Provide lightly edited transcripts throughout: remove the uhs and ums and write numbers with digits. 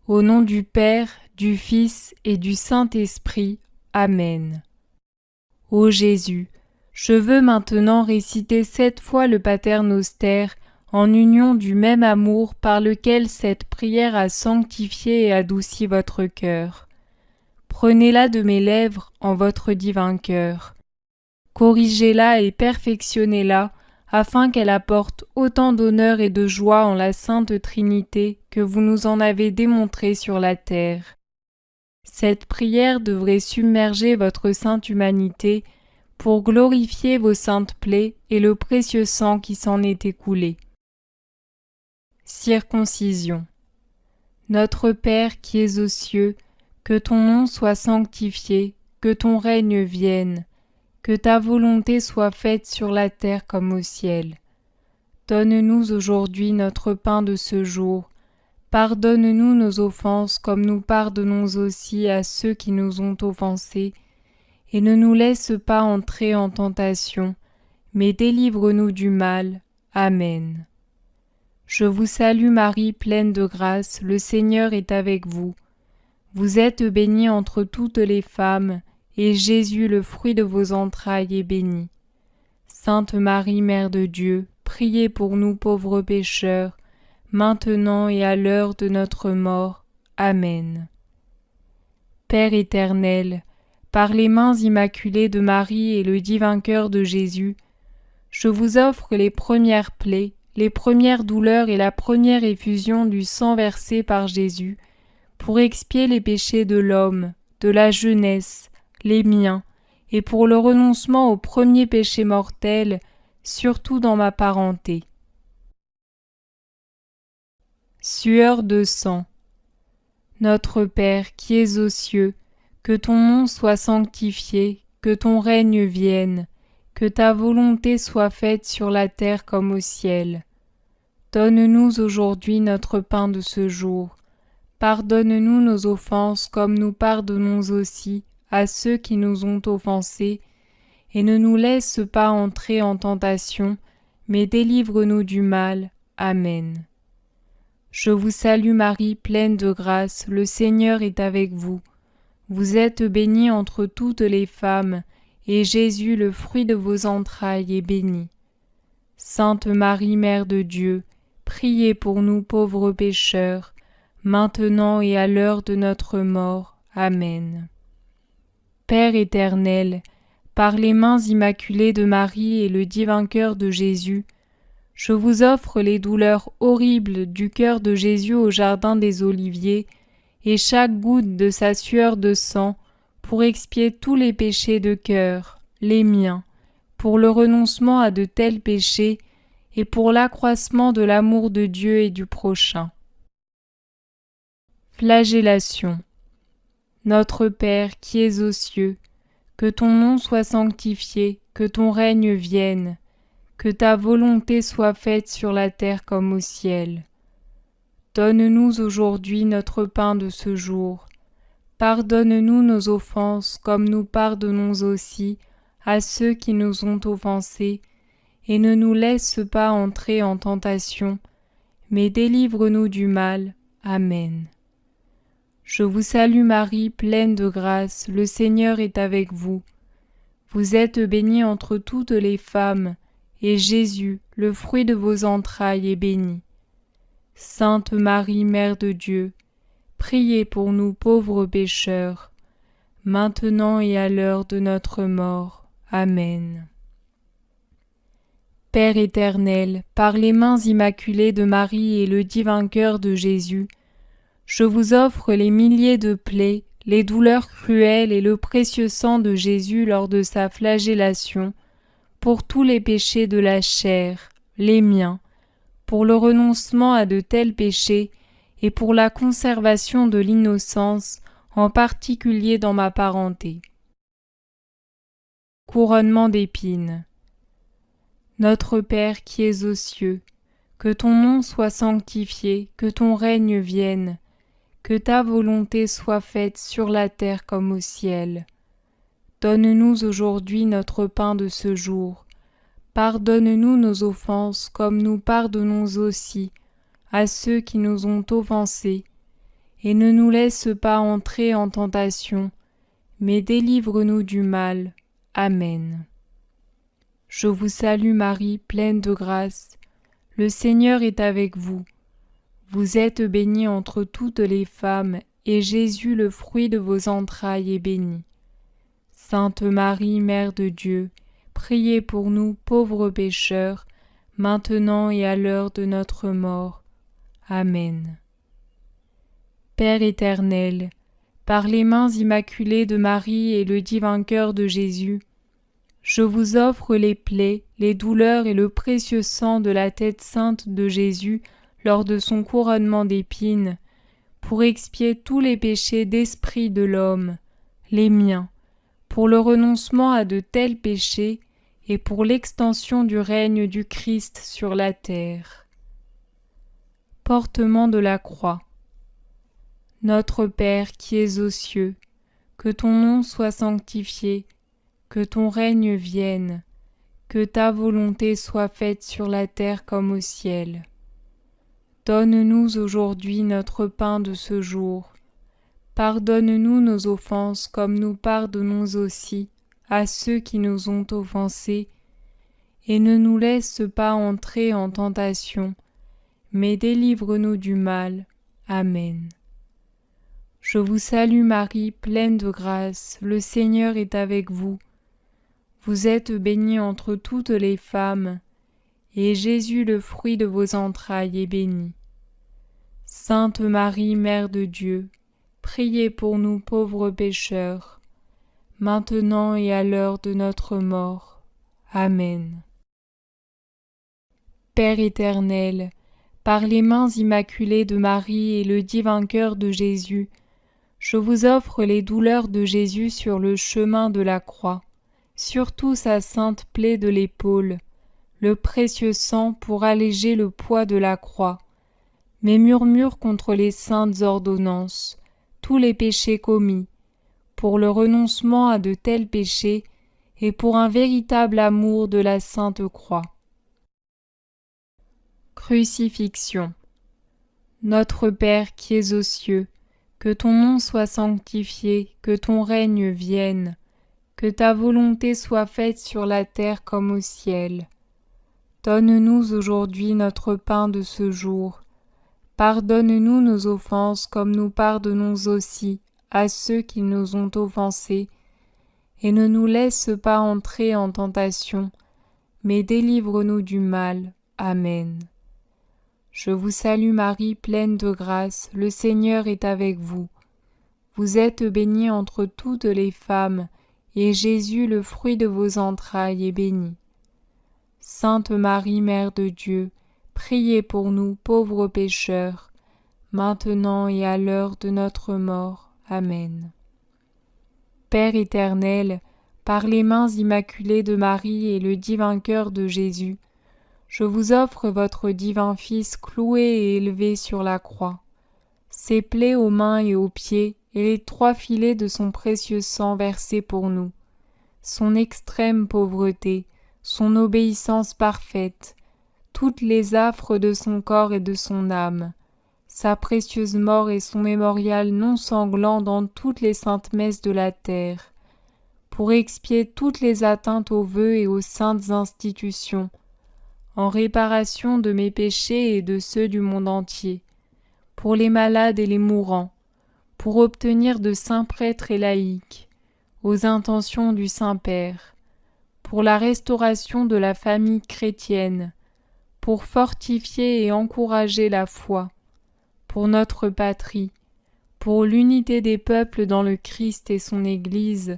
Au nom du Père, du Fils et du Saint-Esprit. Amen. Ô Jésus, je veux maintenant réciter 7 fois le Pater Noster en union du même amour par lequel cette prière a sanctifié et adouci votre cœur. Prenez-la de mes lèvres en votre divin cœur. Corrigez-la et perfectionnez-la afin qu'elle apporte autant d'honneur et de joie en la Sainte Trinité que vous nous en avez démontré sur la terre. Cette prière devrait submerger votre sainte humanité pour glorifier vos saintes plaies et le précieux sang qui s'en est écoulé. Circoncision. Notre Père qui es aux cieux, que ton nom soit sanctifié, que ton règne vienne, que ta volonté soit faite sur la terre comme au ciel. Donne-nous aujourd'hui notre pain de ce jour. Pardonne-nous nos offenses comme nous pardonnons aussi à ceux qui nous ont offensés. Et ne nous laisse pas entrer en tentation, mais délivre-nous du mal. Amen. Je vous salue Marie, pleine de grâce, le Seigneur est avec vous. Vous êtes bénie entre toutes les femmes, et Jésus, le fruit de vos entrailles, est béni. Sainte Marie, Mère de Dieu, priez pour nous pauvres pécheurs, maintenant et à l'heure de notre mort. Amen. Père éternel, par les mains immaculées de Marie et le divin cœur de Jésus, je vous offre les premières plaies, les premières douleurs et la première effusion du sang versé par Jésus, pour expier les péchés de l'homme, de la jeunesse, les miens, et pour le renoncement au premier péché mortel, surtout dans ma parenté. Sueur de sang. Notre Père qui es aux cieux, que ton nom soit sanctifié, que ton règne vienne, que ta volonté soit faite sur la terre comme au ciel. Donne-nous aujourd'hui notre pain de ce jour. Pardonne-nous nos offenses comme nous pardonnons aussi à ceux qui nous ont offensés, et ne nous laisse pas entrer en tentation, mais délivre-nous du mal. Amen. Je vous salue Marie, pleine de grâce, le Seigneur est avec vous. Vous êtes bénie entre toutes les femmes, et Jésus, le fruit de vos entrailles, est béni. Sainte Marie, Mère de Dieu, priez pour nous pauvres pécheurs, maintenant et à l'heure de notre mort. Amen. Père éternel, par les mains immaculées de Marie et le divin cœur de Jésus, je vous offre les douleurs horribles du cœur de Jésus au jardin des Oliviers et chaque goutte de sa sueur de sang pour expier tous les péchés de cœur, les miens, pour le renoncement à de tels péchés et pour l'accroissement de l'amour de Dieu et du prochain. Flagellation. Notre Père qui es aux cieux, que ton nom soit sanctifié, que ton règne vienne, que ta volonté soit faite sur la terre comme au ciel. Donne-nous aujourd'hui notre pain de ce jour. Pardonne-nous nos offenses comme nous pardonnons aussi à ceux qui nous ont offensés, et ne nous laisse pas entrer en tentation, mais délivre-nous du mal. Amen. Je vous salue Marie, pleine de grâce, le Seigneur est avec vous. Vous êtes bénie entre toutes les femmes, et Jésus, le fruit de vos entrailles, est béni. Sainte Marie, Mère de Dieu, priez pour nous pauvres pécheurs, maintenant et à l'heure de notre mort. Amen. Père éternel, par les mains immaculées de Marie et le divin cœur de Jésus, je vous offre les milliers de plaies, les douleurs cruelles et le précieux sang de Jésus lors de sa flagellation, pour tous les péchés de la chair, les miens, pour le renoncement à de tels péchés et pour la conservation de l'innocence, en particulier dans ma parenté. Couronnement d'épines. Notre Père qui es aux cieux, que ton nom soit sanctifié, que ton règne vienne, que ta volonté soit faite sur la terre comme au ciel. Donne-nous aujourd'hui notre pain de ce jour. Pardonne-nous nos offenses comme nous pardonnons aussi à ceux qui nous ont offensés, et ne nous laisse pas entrer en tentation, mais délivre-nous du mal. Amen. Je vous salue Marie, pleine de grâce. Le Seigneur est avec vous. Vous êtes bénie entre toutes les femmes, et Jésus, le fruit de vos entrailles, est béni. Sainte Marie, Mère de Dieu, priez pour nous pauvres pécheurs, maintenant et à l'heure de notre mort. Amen. Père éternel, par les mains immaculées de Marie et le divin cœur de Jésus, je vous offre les plaies, les douleurs et le précieux sang de la tête sainte de Jésus lors de son couronnement d'épines, pour expier tous les péchés d'esprit de l'homme, les miens, pour le renoncement à de tels péchés et pour l'extension du règne du Christ sur la terre. Portement de la croix. Notre Père qui es aux cieux, que ton nom soit sanctifié, que ton règne vienne, que ta volonté soit faite sur la terre comme au ciel. Donne-nous aujourd'hui notre pain de ce jour. Pardonne-nous nos offenses comme nous pardonnons aussi à ceux qui nous ont offensés, et ne nous laisse pas entrer en tentation, mais délivre-nous du mal. Amen. Je vous salue Marie, pleine de grâce, le Seigneur est avec vous. Vous êtes bénie entre toutes les femmes, et Jésus, le fruit de vos entrailles, est béni. Sainte Marie, Mère de Dieu, priez pour nous pauvres pécheurs, maintenant et à l'heure de notre mort. Amen. Père éternel, par les mains immaculées de Marie et le divin cœur de Jésus, je vous offre les douleurs de Jésus sur le chemin de la croix, surtout sa sainte plaie de l'épaule, le précieux sang pour alléger le poids de la croix, mes murmures contre les saintes ordonnances, tous les péchés commis, pour le renoncement à de tels péchés et pour un véritable amour de la Sainte Croix. Crucifixion. Notre Père qui es aux cieux, que ton nom soit sanctifié, que ton règne vienne, que ta volonté soit faite sur la terre comme au ciel. Donne-nous aujourd'hui notre pain de ce jour. Pardonne-nous nos offenses comme nous pardonnons aussi à ceux qui nous ont offensés, et ne nous laisse pas entrer en tentation, mais délivre-nous du mal. Amen. Je vous salue Marie, pleine de grâce, le Seigneur est avec vous. Vous êtes bénie entre toutes les femmes, et Jésus, le fruit de vos entrailles, est béni. Sainte Marie, Mère de Dieu, priez pour nous pauvres pécheurs, maintenant et à l'heure de notre mort. Amen. Père éternel, par les mains immaculées de Marie et le divin cœur de Jésus, je vous offre votre divin Fils cloué et élevé sur la croix, ses plaies aux mains et aux pieds et les 3 filets de son précieux sang versé pour nous, son extrême pauvreté, son obéissance parfaite, toutes les affres de son corps et de son âme, sa précieuse mort et son mémorial non sanglant dans toutes les saintes messes de la terre, pour expier toutes les atteintes aux vœux et aux saintes institutions, en réparation de mes péchés et de ceux du monde entier, pour les malades et les mourants, pour obtenir de saints prêtres et laïcs, aux intentions du Saint-Père, pour la restauration de la famille chrétienne, pour fortifier et encourager la foi, pour notre patrie, pour l'unité des peuples dans le Christ et son Église,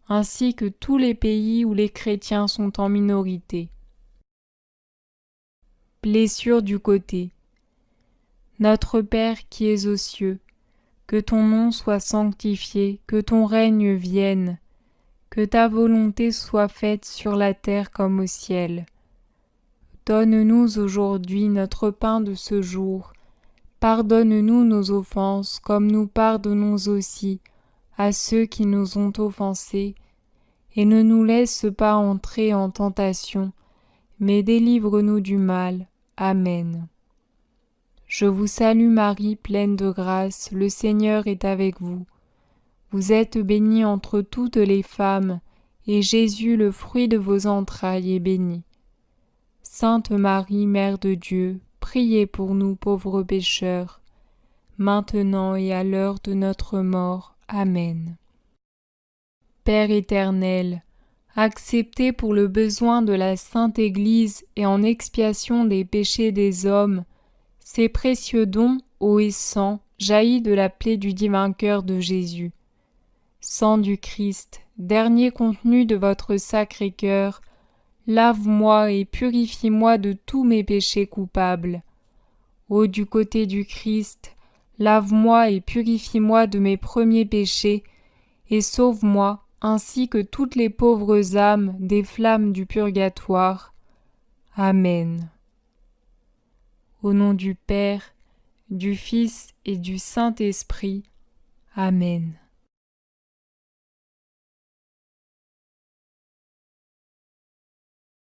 ainsi que tous les pays où les chrétiens sont en minorité. Blessure du côté. Notre Père qui es aux cieux, que ton nom soit sanctifié, que ton règne vienne, que ta volonté soit faite sur la terre comme au ciel. Donne-nous aujourd'hui notre pain de ce jour. Pardonne-nous nos offenses comme nous pardonnons aussi à ceux qui nous ont offensés, et ne nous laisse pas entrer en tentation, mais délivre-nous du mal. Amen. Je vous salue Marie, pleine de grâce, le Seigneur est avec vous. Vous êtes bénie entre toutes les femmes, et Jésus, le fruit de vos entrailles, est béni. Sainte Marie, Mère de Dieu, priez pour nous pauvres pécheurs, maintenant et à l'heure de notre mort. Amen. Père éternel, acceptez pour le besoin de la Sainte Église et en expiation des péchés des hommes, ces précieux dons, eau et sang, jaillis de la plaie du divin cœur de Jésus. Sang du Christ, dernier contenu de votre sacré cœur, lave-moi et purifie-moi de tous mes péchés coupables. Ô du côté du Christ, lave-moi et purifie-moi de mes premiers péchés, et sauve-moi, ainsi que toutes les pauvres âmes des flammes du purgatoire. Amen. Au nom du Père, du Fils et du Saint-Esprit. Amen.